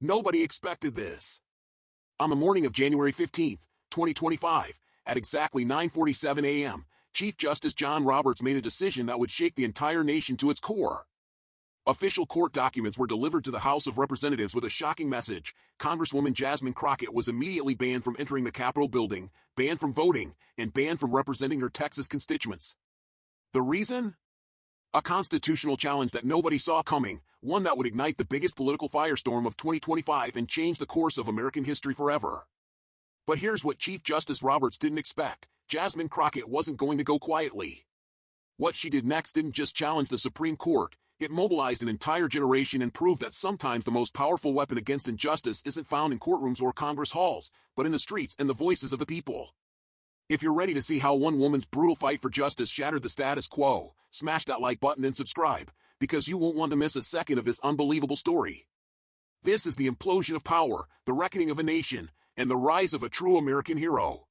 Nobody expected this. On the morning of January 15, 2025, at exactly 9:47 a.m., Chief Justice John Roberts made a decision that would shake the entire nation to its core. Official court documents were delivered to the House of Representatives with a shocking message. Congresswoman Jasmine Crockett was immediately banned from entering the Capitol building, banned from voting, and banned from representing her Texas constituents. The reason? A constitutional challenge that nobody saw coming, one that would ignite the biggest political firestorm of 2025 and change the course of American history forever. But here's what Chief Justice Roberts didn't expect. Jasmine Crockett wasn't going to go quietly. What she did next didn't just challenge the Supreme Court, it mobilized an entire generation and proved that sometimes the most powerful weapon against injustice isn't found in courtrooms or Congress halls, but in the streets and the voices of the people. If you're ready to see how one woman's brutal fight for justice shattered the status quo, smash that like button and subscribe, because you won't want to miss a second of this unbelievable story. This is the implosion of power, the reckoning of a nation, and the rise of a true American hero.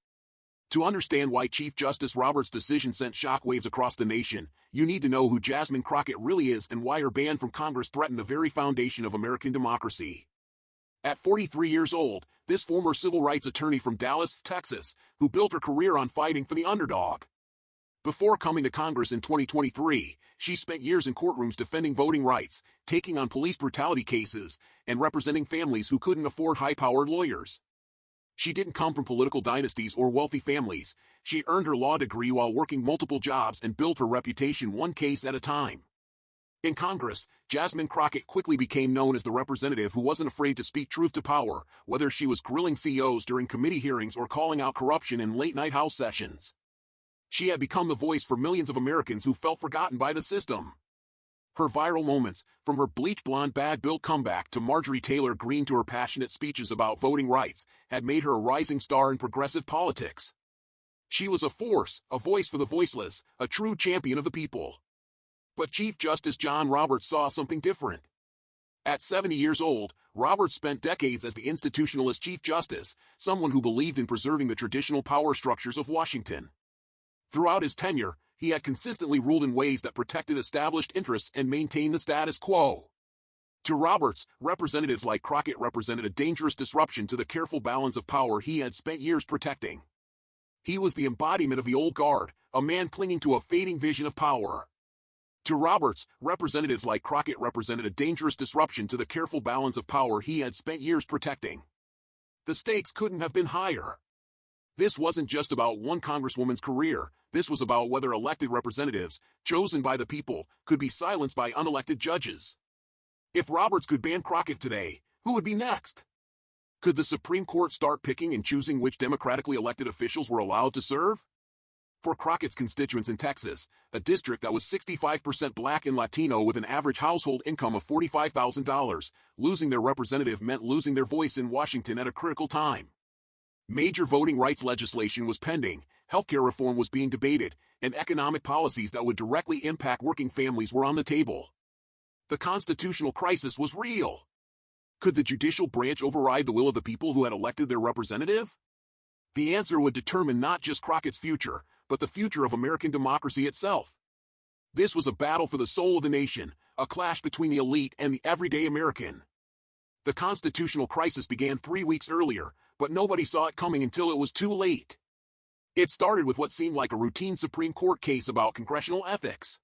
To understand why Chief Justice Roberts' decision sent shockwaves across the nation, you need to know who Jasmine Crockett really is and why her ban from Congress threatened the very foundation of American democracy. At 43 years old, this former civil rights attorney from Dallas, Texas, who built her career on fighting for the underdog. Before coming to Congress in 2023, she spent years in courtrooms defending voting rights, taking on police brutality cases, and representing families who couldn't afford high-powered lawyers. She didn't come from political dynasties or wealthy families. She earned her law degree while working multiple jobs and built her reputation one case at a time. In Congress, Jasmine Crockett quickly became known as the representative who wasn't afraid to speak truth to power, whether she was grilling CEOs during committee hearings or calling out corruption in late-night House sessions. She had become the voice for millions of Americans who felt forgotten by the system. Her viral moments, from her bleach blonde bad-built comeback to Marjorie Taylor Greene to her passionate speeches about voting rights, had made her a rising star in progressive politics. She was a force, a voice for the voiceless, a true champion of the people. But Chief Justice John Roberts saw something different. At 70 years old, Roberts spent decades as the institutionalist Chief Justice, someone who believed in preserving the traditional power structures of Washington. Throughout his tenure, he had consistently ruled in ways that protected established interests and maintained the status quo. To Roberts, representatives like Crockett represented a dangerous disruption to the careful balance of power he had spent years protecting. He was the embodiment of the old guard, a man clinging to a fading vision of power. To Roberts, representatives like Crockett represented a dangerous disruption to the careful balance of power he had spent years protecting. The stakes couldn't have been higher. This wasn't just about one Congresswoman's career, this was about whether elected representatives, chosen by the people, could be silenced by unelected judges. If Roberts could ban Crockett today, who would be next? Could the Supreme Court start picking and choosing which democratically elected officials were allowed to serve? For Crockett's constituents in Texas, a district that was 65% Black and Latino with an average household income of $45,000, losing their representative meant losing their voice in Washington at a critical time. Major voting rights legislation was pending, healthcare reform was being debated, and economic policies that would directly impact working families were on the table. The constitutional crisis was real. Could the judicial branch override the will of the people who had elected their representative? The answer would determine not just Crockett's future, but the future of American democracy itself. This was a battle for the soul of the nation, a clash between the elite and the everyday American. The constitutional crisis began 3 weeks earlier, but nobody saw it coming until it was too late. It started with what seemed like a routine Supreme Court case about congressional ethics.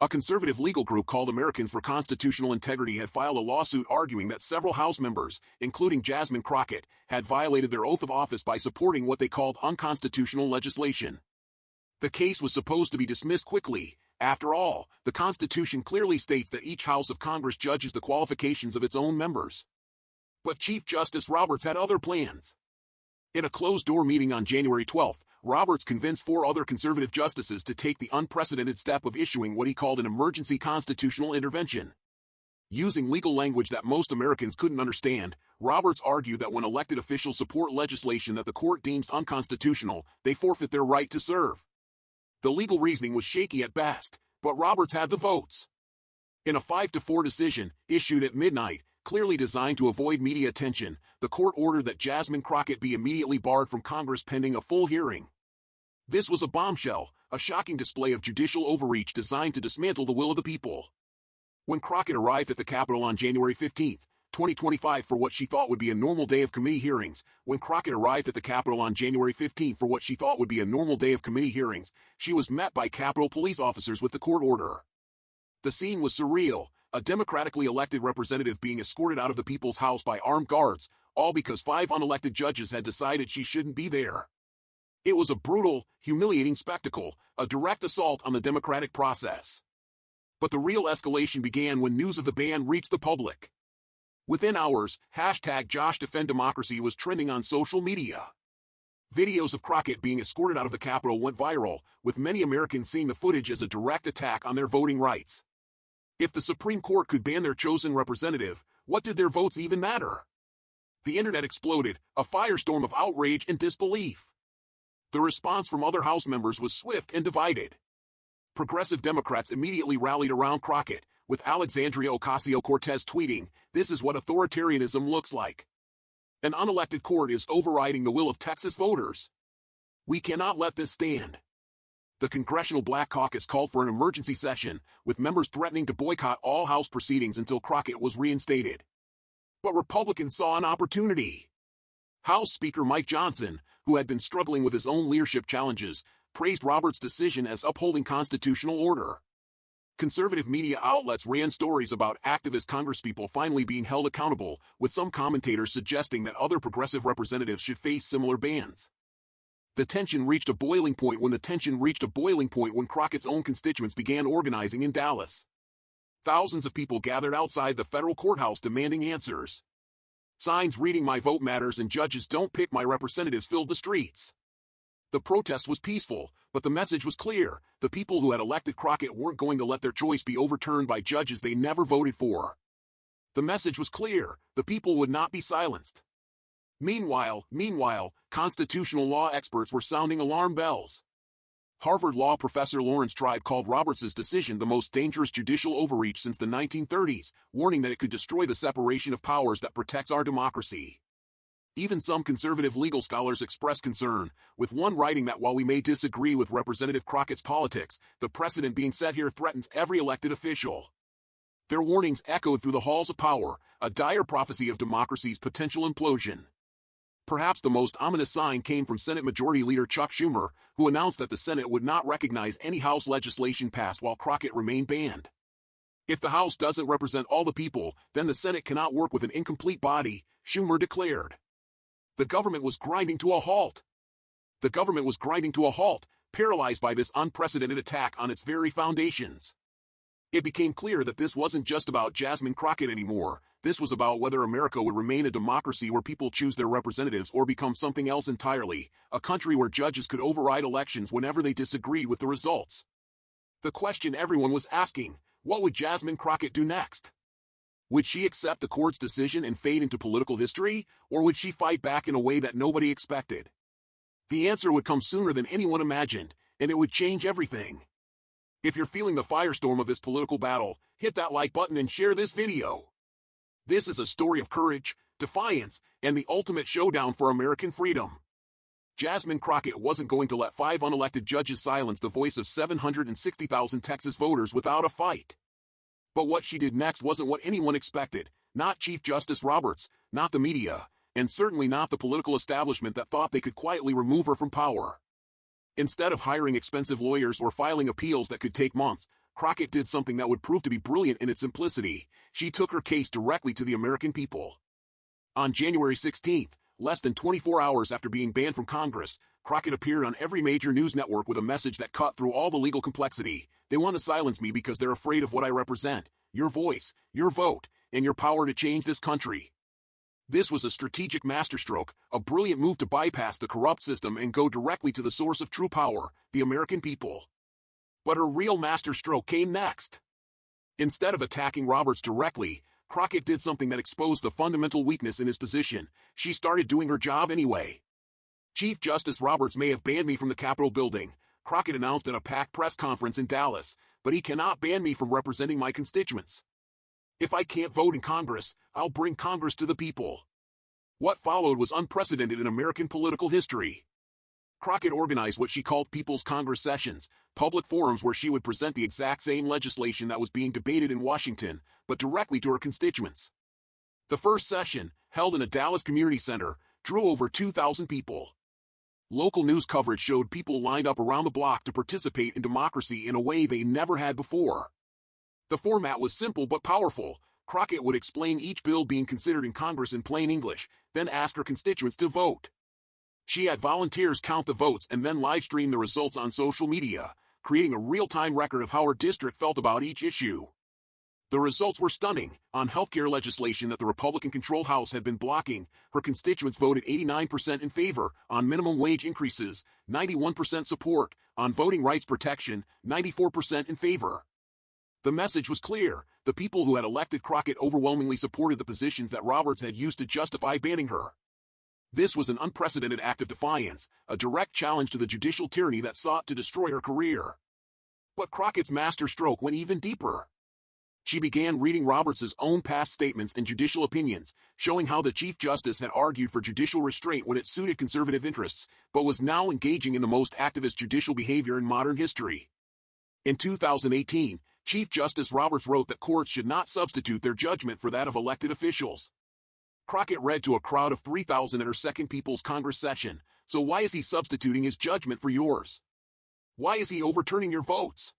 A conservative legal group called Americans for Constitutional Integrity had filed a lawsuit arguing that several House members, including Jasmine Crockett, had violated their oath of office by supporting what they called unconstitutional legislation. The case was supposed to be dismissed quickly. After all, the Constitution clearly states that each House of Congress judges the qualifications of its own members. But Chief Justice Roberts had other plans. In a closed-door meeting on January 12, Roberts convinced 4 other conservative justices to take the unprecedented step of issuing what he called an emergency constitutional intervention. Using legal language that most Americans couldn't understand, Roberts argued that when elected officials support legislation that the court deems unconstitutional, they forfeit their right to serve. The legal reasoning was shaky at best, but Roberts had the votes. In a 5-4 decision, issued at midnight, clearly designed to avoid media attention, the court ordered that Jasmine Crockett be immediately barred from Congress pending a full hearing. This was a bombshell, a shocking display of judicial overreach designed to dismantle the will of the people. When Crockett arrived at the Capitol on January 15, 2025 for what she thought would be a normal day of committee hearings. When Crockett arrived at the Capitol on January 15 for what she thought would be a normal day of committee hearings, she was met by Capitol police officers with the court order. The scene was surreal, a democratically elected representative being escorted out of the People's House by armed guards, all because 5 unelected judges had decided she shouldn't be there. It was a brutal, humiliating spectacle, a direct assault on the democratic process. But the real escalation began when news of the ban reached the public. Within hours, #JoshDefendDemocracy was trending on social media. Videos of Crockett being escorted out of the Capitol went viral, with many Americans seeing the footage as a direct attack on their voting rights. If the Supreme Court could ban their chosen representative, what did their votes even matter? The internet exploded, a firestorm of outrage and disbelief. The response from other House members was swift and divided. Progressive Democrats immediately rallied around Crockett, with Alexandria Ocasio-Cortez tweeting, "This is what authoritarianism looks like. An unelected court is overriding the will of Texas voters. We cannot let this stand." The Congressional Black Caucus called for an emergency session, with members threatening to boycott all House proceedings until Crockett was reinstated. But Republicans saw an opportunity. House Speaker Mike Johnson, who had been struggling with his own leadership challenges, praised Roberts' decision as upholding constitutional order. Conservative media outlets ran stories about activist congresspeople finally being held accountable, with some commentators suggesting that other progressive representatives should face similar bans. The tension reached a boiling point when Crockett's own constituents began organizing in Dallas. Thousands of people gathered outside the federal courthouse demanding answers. Signs reading "My vote matters" and "Judges don't pick my representatives" filled the streets. The protest was peaceful, but the message was clear: the people who had elected Crockett weren't going to let their choice be overturned by judges they never voted for. The message was clear: the people would not be silenced. Meanwhile, constitutional law experts were sounding alarm bells. Harvard law professor Lawrence Tribe called Roberts' decision the most dangerous judicial overreach since the 1930s, warning that it could destroy the separation of powers that protects our democracy. Even some conservative legal scholars expressed concern, with one writing that while we may disagree with Representative Crockett's politics, the precedent being set here threatens every elected official. Their warnings echoed through the halls of power, a dire prophecy of democracy's potential implosion. Perhaps the most ominous sign came from Senate Majority Leader Chuck Schumer, who announced that the Senate would not recognize any House legislation passed while Crockett remained banned. If the House doesn't represent all the people, then the Senate cannot work with an incomplete body, Schumer declared. The government was grinding to a halt. Paralyzed by this unprecedented attack on its very foundations. It became clear that this wasn't just about Jasmine Crockett anymore. This was about whether America would remain a democracy where people choose their representatives or become something else entirely, a country where judges could override elections whenever they disagreed with the results. The question everyone was asking: what would Jasmine Crockett do next? Would she accept the court's decision and fade into political history, or would she fight back in a way that nobody expected? The answer would come sooner than anyone imagined, and it would change everything. If you're feeling the firestorm of this political battle, hit that like button and share this video. This is a story of courage, defiance, and the ultimate showdown for American freedom. Jasmine Crockett wasn't going to let 5 unelected judges silence the voice of 760,000 Texas voters without a fight. But what she did next wasn't what anyone expected, not Chief Justice Roberts, not the media, and certainly not the political establishment that thought they could quietly remove her from power. Instead of hiring expensive lawyers or filing appeals that could take months, Crockett did something that would prove to be brilliant in its simplicity. She took her case directly to the American people. On January 16, less than 24 hours after being banned from Congress, Crockett appeared on every major news network with a message that cut through all the legal complexity. They want to silence me because they're afraid of what I represent, your voice, your vote, and your power to change this country. This was a strategic masterstroke, a brilliant move to bypass the corrupt system and go directly to the source of true power, the American people. But her real masterstroke came next. Instead of attacking Roberts directly, Crockett did something that exposed the fundamental weakness in his position. She started doing her job anyway. Chief Justice Roberts may have banned me from the Capitol building, Crockett announced at a packed press conference in Dallas, but he cannot ban me from representing my constituents. If I can't vote in Congress, I'll bring Congress to the people. What followed was unprecedented in American political history. Crockett organized what she called People's Congress sessions, public forums where she would present the exact same legislation that was being debated in Washington, but directly to her constituents. The first session, held in a Dallas community center, drew over 2,000 people. Local news coverage showed people lined up around the block to participate in democracy in a way they never had before. The format was simple but powerful. Crockett would explain each bill being considered in Congress in plain English, then ask her constituents to vote. She had volunteers count the votes and then live-stream the results on social media, creating a real-time record of how her district felt about each issue. The results were stunning. On healthcare legislation that the Republican-controlled House had been blocking, her constituents voted 89% in favor. On minimum wage increases, 91% support. On voting rights protection, 94% in favor. The message was clear. The people who had elected Crockett overwhelmingly supported the positions that Roberts had used to justify banning her. This was an unprecedented act of defiance, a direct challenge to the judicial tyranny that sought to destroy her career. But Crockett's masterstroke went even deeper. She began reading Roberts's own past statements and judicial opinions, showing how the Chief Justice had argued for judicial restraint when it suited conservative interests, but was now engaging in the most activist judicial behavior in modern history. In 2018, Chief Justice Roberts wrote that courts should not substitute their judgment for that of elected officials. Crockett read to a crowd of 3,000 at her second People's Congress session, so why is he substituting his judgment for yours? Why is he overturning your votes?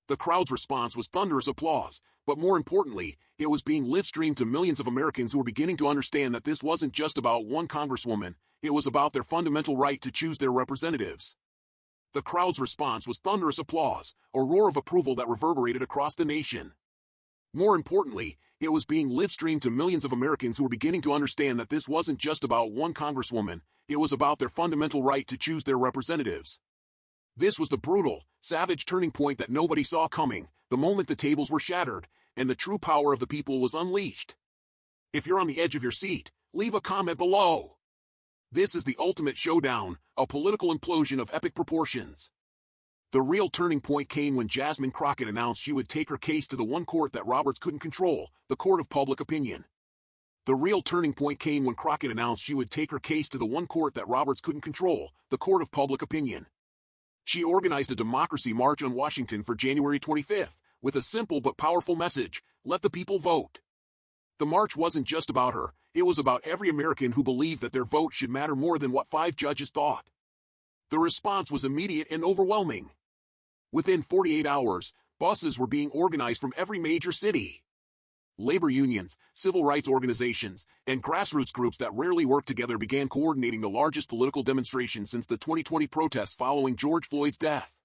The crowd's response was thunderous applause, but more importantly, it was being live-streamed to millions of Americans who were beginning to understand that this wasn't just about one Congresswoman, it was about their fundamental right to choose their representatives. The crowd's response was thunderous applause, a roar of approval that reverberated across the nation. More importantly, it was being live-streamed to millions of Americans who were beginning to understand that this wasn't just about one Congresswoman, it was about their fundamental right to choose their representatives. This was the brutal, savage turning point that nobody saw coming, the moment the tables were shattered, and the true power of the people was unleashed. If you're on the edge of your seat, leave a comment below. This is the ultimate showdown, a political implosion of epic proportions. The real turning point came when Jasmine Crockett announced she would take her case to the one court that Roberts couldn't control, the court of public opinion. The real turning point came when Crockett announced she would take her case to the one court that Roberts couldn't control, the court of public opinion. She organized a democracy march on Washington for January 25th, with a simple but powerful message: let the people vote. The march wasn't just about her, it was about every American who believed that their vote should matter more than what 5 judges thought. The response was immediate and overwhelming. Within 48 hours, buses were being organized from every major city. Labor unions, civil rights organizations, and grassroots groups that rarely work together began coordinating the largest political demonstration since the 2020 protests following George Floyd's death.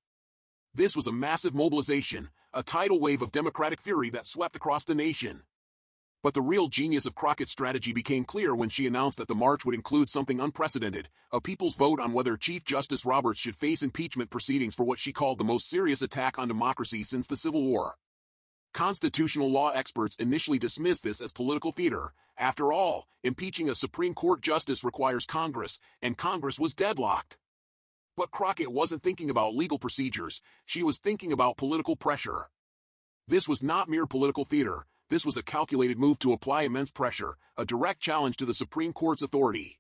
This was a massive mobilization, a tidal wave of democratic fury that swept across the nation. But the real genius of Crockett's strategy became clear when she announced that the march would include something unprecedented, a people's vote on whether Chief Justice Roberts should face impeachment proceedings for what she called the most serious attack on democracy since the Civil War. Constitutional law experts initially dismissed this as political theater. After all, impeaching a Supreme Court justice requires Congress, and Congress was deadlocked. But Crockett wasn't thinking about legal procedures, she was thinking about political pressure. This was not mere political theater, this was a calculated move to apply immense pressure, a direct challenge to the Supreme Court's authority.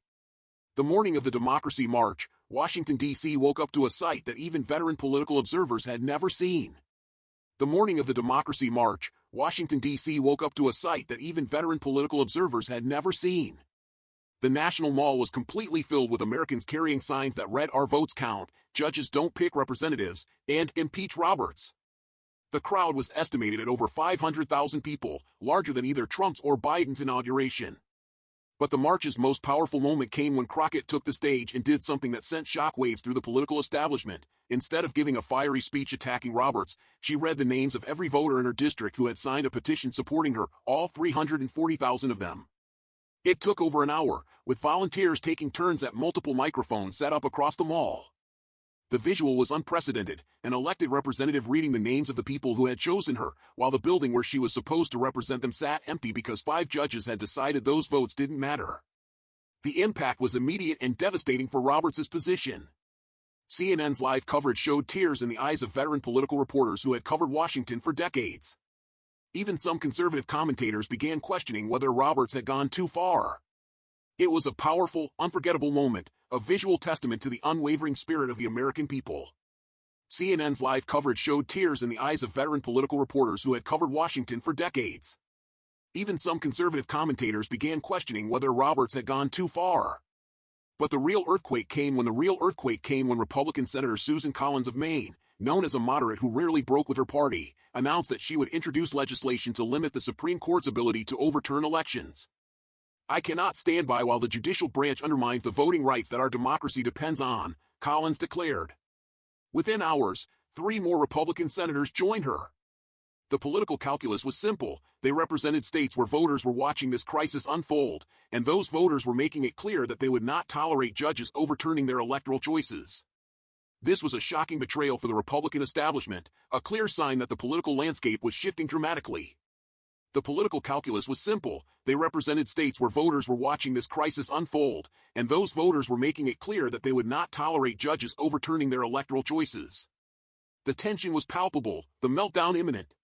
The morning of the Democracy March, Washington, D.C. woke up to a sight that even veteran political observers had never seen. The morning of the Democracy March, Washington, D.C. woke up to a sight that even veteran political observers had never seen. The National Mall was completely filled with Americans carrying signs that read "Our votes count," "Judges don't pick representatives," and "Impeach Roberts." The crowd was estimated at over 500,000 people, larger than either Trump's or Biden's inauguration. But the march's most powerful moment came when Crockett took the stage and did something that sent shockwaves through the political establishment. Instead of giving a fiery speech attacking Roberts, she read the names of every voter in her district who had signed a petition supporting her, all 340,000 of them. It took over an hour, with volunteers taking turns at multiple microphones set up across the mall. The visual was unprecedented, an elected representative reading the names of the people who had chosen her, while the building where she was supposed to represent them sat empty because 5 judges had decided those votes didn't matter. The impact was immediate and devastating for Roberts' position. CNN's live coverage showed tears in the eyes of veteran political reporters who had covered Washington for decades. Even some conservative commentators began questioning whether Roberts had gone too far. It was a powerful, unforgettable moment, a visual testament to the unwavering spirit of the American people. CNN's live coverage showed tears in the eyes of veteran political reporters who had covered Washington for decades. Even some conservative commentators began questioning whether Roberts had gone too far. But the real earthquake came when Republican Senator Susan Collins of Maine, known as a moderate who rarely broke with her party, announced that she would introduce legislation to limit the Supreme Court's ability to overturn elections. "I cannot stand by while the judicial branch undermines the voting rights that our democracy depends on," Collins declared. Within hours, 3 more Republican senators joined her. The political calculus was simple. They represented states where voters were watching this crisis unfold, and those voters were making it clear that they would not tolerate judges overturning their electoral choices. This was a shocking betrayal for the Republican establishment, a clear sign that the political landscape was shifting dramatically. The political calculus was simple. They represented states where voters were watching this crisis unfold, and those voters were making it clear that they would not tolerate judges overturning their electoral choices. The tension was palpable, the meltdown imminent.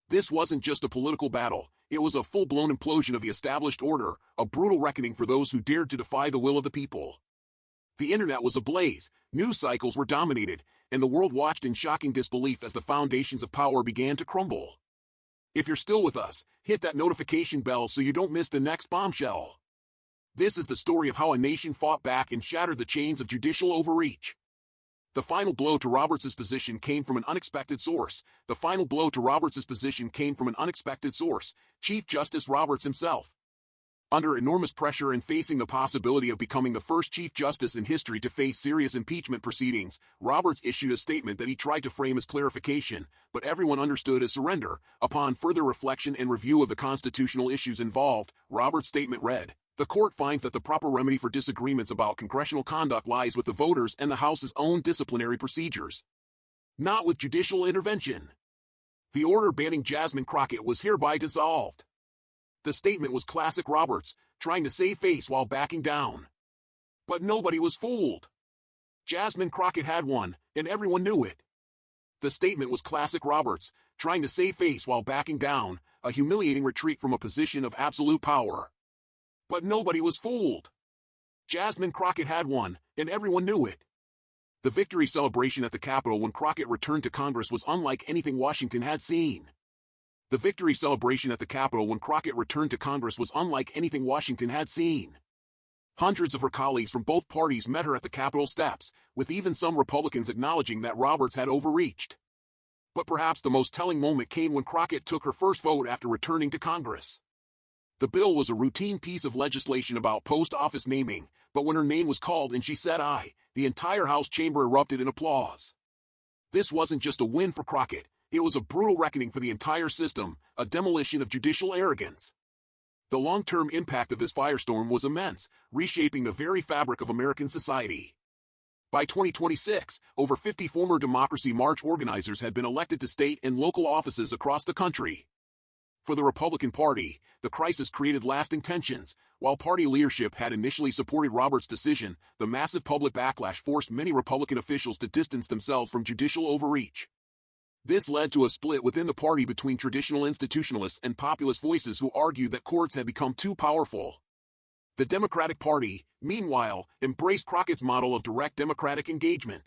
This wasn't just a political battle, it was a full-blown implosion of the established order, a brutal reckoning for those who dared to defy the will of the people. The internet was ablaze, news cycles were dominated, and the world watched in shocking disbelief as the foundations of power began to crumble. If you're still with us, hit that notification bell so you don't miss the next bombshell. This is the story of how a nation fought back and shattered the chains of judicial overreach. The final blow to Roberts' position came from an unexpected source. Chief Justice Roberts himself. Under enormous pressure and facing the possibility of becoming the first Chief Justice in history to face serious impeachment proceedings, Roberts issued a statement that he tried to frame as clarification, but everyone understood as surrender. Upon further reflection and review of the constitutional issues involved, Roberts' statement read, "The court finds that the proper remedy for disagreements about congressional conduct lies with the voters and the House's own disciplinary procedures, not with judicial intervention. The order banning Jasmine Crockett was hereby dissolved." The statement was classic Roberts, trying to save face while backing down. But nobody was fooled. Jasmine Crockett had won, and everyone knew it. The statement was classic Roberts, trying to save face while backing down, a humiliating retreat from a position of absolute power. But nobody was fooled. Jasmine Crockett had won, and everyone knew it. The victory celebration at the Capitol when Crockett returned to Congress was unlike anything Washington had seen. Hundreds of her colleagues from both parties met her at the Capitol steps, with even some Republicans acknowledging that Roberts had overreached. But perhaps the most telling moment came when Crockett took her first vote after returning to Congress. The bill was a routine piece of legislation about post office naming, but when her name was called and she said aye, the entire House chamber erupted in applause. This wasn't just a win for Crockett, it was a brutal reckoning for the entire system, a demolition of judicial arrogance. The long-term impact of this firestorm was immense, reshaping the very fabric of American society. By 2026, over 50 former Democracy March organizers had been elected to state and local offices across the country. For the Republican Party, the crisis created lasting tensions. While party leadership had initially supported Roberts' decision, the massive public backlash forced many Republican officials to distance themselves from judicial overreach. This led to a split within the party between traditional institutionalists and populist voices who argued that courts had become too powerful. The Democratic Party, meanwhile, embraced Crockett's model of direct democratic engagement.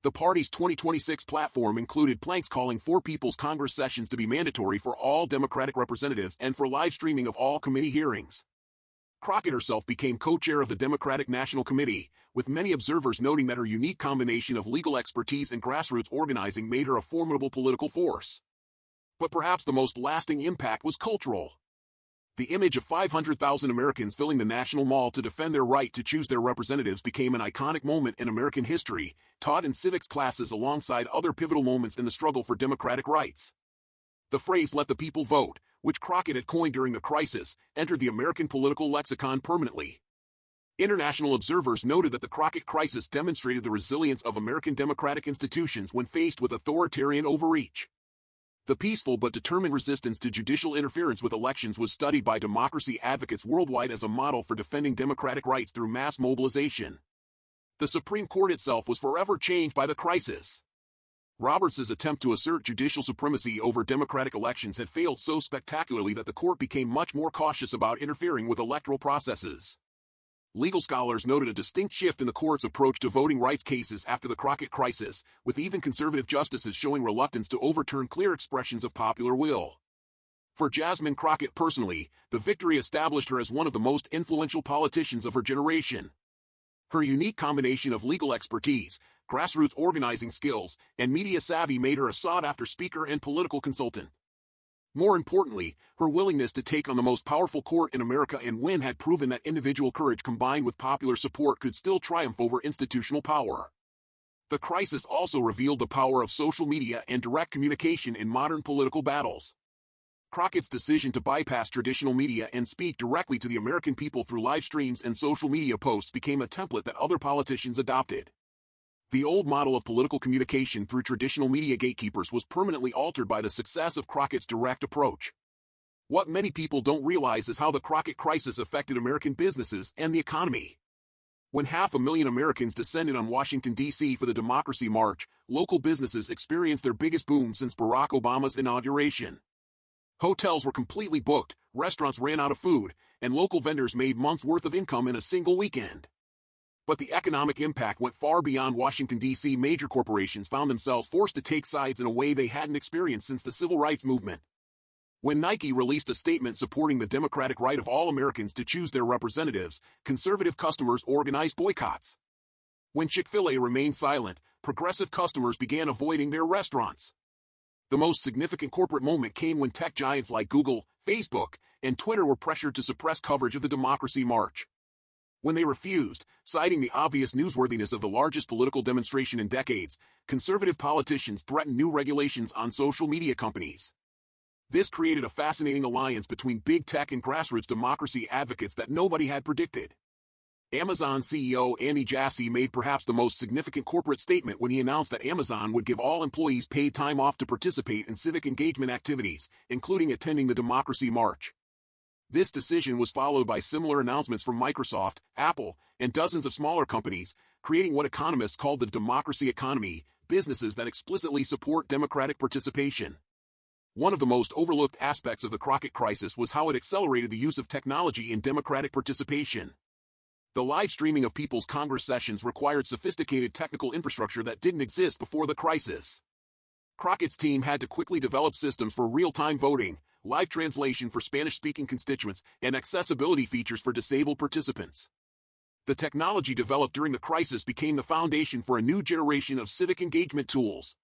The party's 2026 platform included planks calling for People's Congress sessions to be mandatory for all Democratic representatives and for live streaming of all committee hearings. Crockett herself became co-chair of the Democratic National Committee, with many observers noting that her unique combination of legal expertise and grassroots organizing made her a formidable political force. But perhaps the most lasting impact was cultural. The image of 500,000 Americans filling the National Mall to defend their right to choose their representatives became an iconic moment in American history, taught in civics classes alongside other pivotal moments in the struggle for democratic rights. The phrase "let the people vote," which Crockett had coined during the crisis, entered the American political lexicon permanently. International observers noted that the Crockett crisis demonstrated the resilience of American democratic institutions when faced with authoritarian overreach. The peaceful but determined resistance to judicial interference with elections was studied by democracy advocates worldwide as a model for defending democratic rights through mass mobilization. The Supreme Court itself was forever changed by the crisis. Roberts' attempt to assert judicial supremacy over democratic elections had failed so spectacularly that the court became much more cautious about interfering with electoral processes. Legal scholars noted a distinct shift in the court's approach to voting rights cases after the Crockett crisis, with even conservative justices showing reluctance to overturn clear expressions of popular will. For Jasmine Crockett personally, the victory established her as one of the most influential politicians of her generation. Her unique combination of legal expertise, grassroots organizing skills, and media savvy made her a sought-after speaker and political consultant. More importantly, her willingness to take on the most powerful court in America and win had proven that individual courage combined with popular support could still triumph over institutional power. The crisis also revealed the power of social media and direct communication in modern political battles. Crockett's decision to bypass traditional media and speak directly to the American people through live streams and social media posts became a template that other politicians adopted. The old model of political communication through traditional media gatekeepers was permanently altered by the success of Crockett's direct approach. What many people don't realize is how the Crockett crisis affected American businesses and the economy. When 500,000 Americans descended on Washington, D.C. for the Democracy March, local businesses experienced their biggest boom since Barack Obama's inauguration. Hotels were completely booked, restaurants ran out of food, and local vendors made months' worth of income in a single weekend. But the economic impact went far beyond Washington, D.C. Major corporations found themselves forced to take sides in a way they hadn't experienced since the Civil Rights Movement. When Nike released a statement supporting the democratic right of all Americans to choose their representatives, conservative customers organized boycotts. When Chick-fil-A remained silent, progressive customers began avoiding their restaurants. The most significant corporate moment came when tech giants like Google, Facebook, and Twitter were pressured to suppress coverage of the Democracy March. When they refused, citing the obvious newsworthiness of the largest political demonstration in decades, conservative politicians threatened new regulations on social media companies. This created a fascinating alliance between big tech and grassroots democracy advocates that nobody had predicted. Amazon CEO Andy Jassy made perhaps the most significant corporate statement when he announced that Amazon would give all employees paid time off to participate in civic engagement activities, including attending the Democracy March. This decision was followed by similar announcements from Microsoft, Apple, and dozens of smaller companies, creating what economists call the democracy economy, businesses that explicitly support democratic participation. One of the most overlooked aspects of the Crockett crisis was how it accelerated the use of technology in democratic participation. The live streaming of people's Congress sessions required sophisticated technical infrastructure that didn't exist before the crisis. Crockett's team had to quickly develop systems for real-time voting, live translation for Spanish-speaking constituents, and accessibility features for disabled participants. The technology developed during the crisis became the foundation for a new generation of civic engagement tools.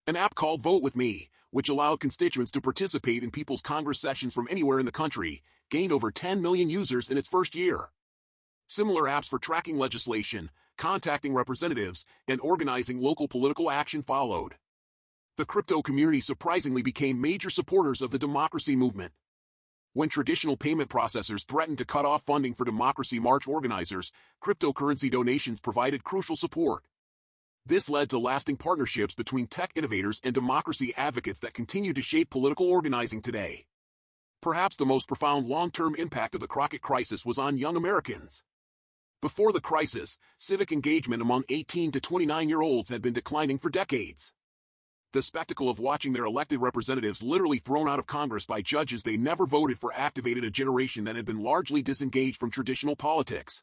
An app called Vote With Me, which allowed constituents to participate in people's Congress sessions from anywhere in the country, gained over 10 million users in its first year. Similar apps for tracking legislation, contacting representatives, and organizing local political action followed. The crypto community surprisingly became major supporters of the democracy movement. When traditional payment processors threatened to cut off funding for Democracy March organizers, cryptocurrency donations provided crucial support. This led to lasting partnerships between tech innovators and democracy advocates that continue to shape political organizing today. Perhaps the most profound long-term impact of the Crockett crisis was on young Americans. Before the crisis, civic engagement among 18 to 29-year-olds had been declining for decades. The spectacle of watching their elected representatives literally thrown out of Congress by judges they never voted for activated a generation that had been largely disengaged from traditional politics.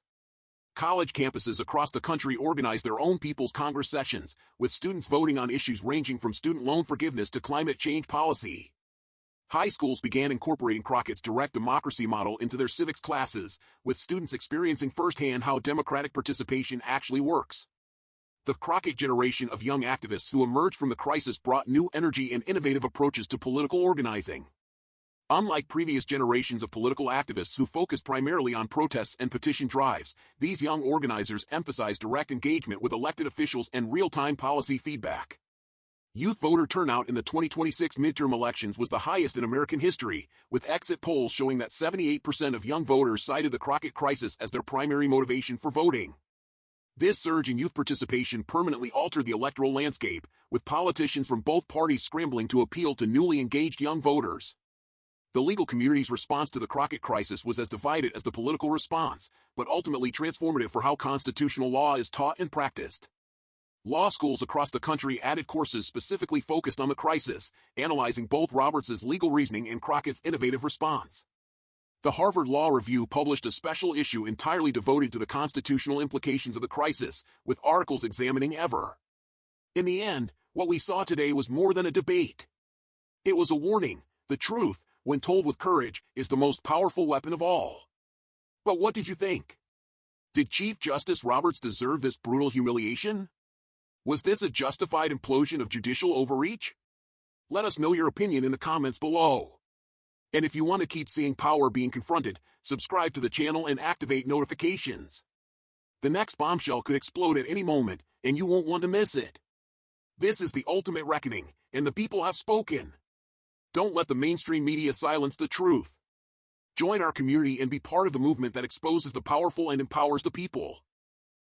College campuses across the country organized their own People's Congress sessions, with students voting on issues ranging from student loan forgiveness to climate change policy. High schools began incorporating Crockett's direct democracy model into their civics classes, with students experiencing firsthand how democratic participation actually works. The Crockett generation of young activists who emerged from the crisis brought new energy and innovative approaches to political organizing. Unlike previous generations of political activists who focused primarily on protests and petition drives, these young organizers emphasized direct engagement with elected officials and real-time policy feedback. Youth voter turnout in the 2026 midterm elections was the highest in American history, with exit polls showing that 78% of young voters cited the Crockett crisis as their primary motivation for voting. This surge in youth participation permanently altered the electoral landscape, with politicians from both parties scrambling to appeal to newly engaged young voters. The legal community's response to the Crockett crisis was as divided as the political response, but ultimately transformative for how constitutional law is taught and practiced. Law schools across the country added courses specifically focused on the crisis, analyzing both Roberts's legal reasoning and Crockett's innovative response. The Harvard Law Review published a special issue entirely devoted to the constitutional implications of the crisis, with articles examining ever. In the end, what we saw today was more than a debate. It was a warning. The truth, when told with courage, is the most powerful weapon of all. But what did you think? Did Chief Justice Roberts deserve this brutal humiliation? Was this a justified implosion of judicial overreach? Let us know your opinion in the comments below. And if you want to keep seeing power being confronted, subscribe to the channel and activate notifications. The next bombshell could explode at any moment, and you won't want to miss it. This is the ultimate reckoning, and the people have spoken. Don't let the mainstream media silence the truth. Join our community and be part of the movement that exposes the powerful and empowers the people.